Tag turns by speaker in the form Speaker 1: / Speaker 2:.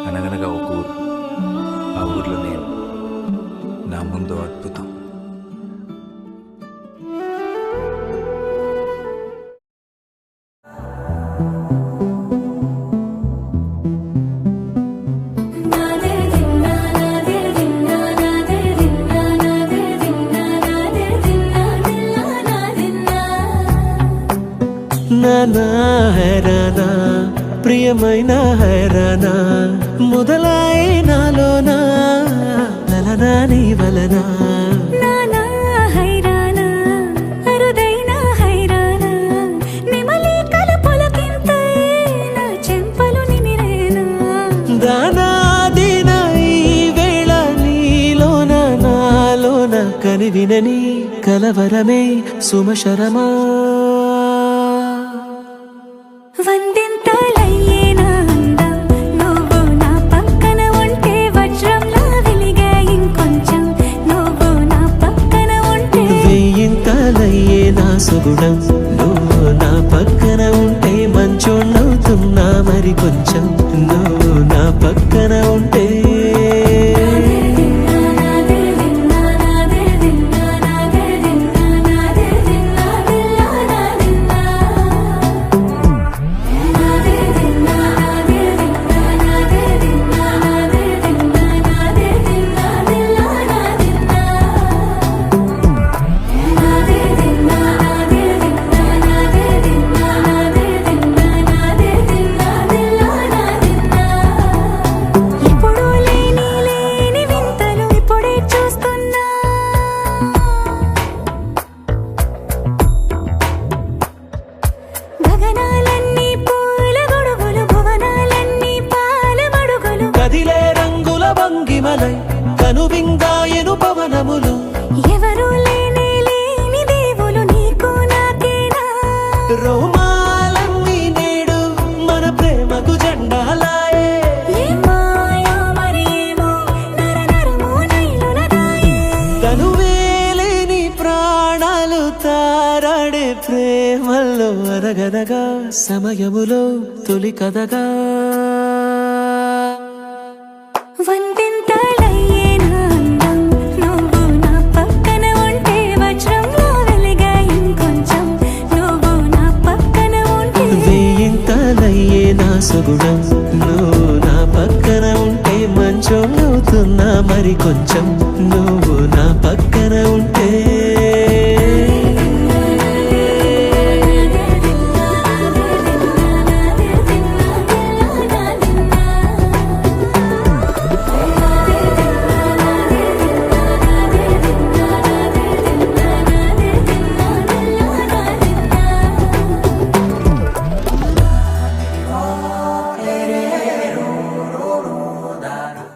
Speaker 1: అనగనగా ఒక ఊరు, ఆ ఊర్లో నేను, నా ముందు అద్భుతం.
Speaker 2: నానా హైరానా ప్రియమైన హైరానా మొదలాయి నాలోనా లలనా నీ వలనా
Speaker 3: నానా హైరానా అరుదైన హైరానా నిమలి కలపులకింతై నా చెంపలు నిమిరేనా
Speaker 2: దానాదిన ఈ వేళ నీలోన నాలోన కనివినని కలవరమే సుమశరమా
Speaker 3: వందింతలయ్యేనా అందం నువ్వు నా పక్కన ఉంటే వజ్రంలా వెలిగే ఇంకొంచెం నువ్వు నా పక్కన ఉంటే
Speaker 2: వెయ్యింతలయ్యే నా సుగుణం నువ్వు నా పక్కన ఉంటే మంచోణ్ణవుతున్నా మరి కొంచెం నువ్వు నా పక్కన ఉంటే కదిలే రంగుల భంగిమలై కనువిందాయను పవనములు
Speaker 3: ఎవరు లేని దేవులు నీకు నాకేనా
Speaker 2: రోమాలన్నీ నేడు మన ప్రేమకు జెండాలాయే
Speaker 3: ఏ మాయా మరేమో నరనరమో నైలునదాయే
Speaker 2: తనువేలేని ప్రాణాలు తారాడే ప్రేమల్లో అరగదగా సమయములో తొలి కదగా
Speaker 3: వందింతలయ్యేనా అందం నువ్వు నా పక్కన ఉంటే వజ్రంలా వెలిగే ఇంకొంచెం నువ్వు నా పక్కన ఉంటే
Speaker 2: వెయ్యింతలయ్యే నా సుగుణం నువ్వు నా పక్కన ఉంటే మంచోణ్ణవుతున్నా మరి కొంచెం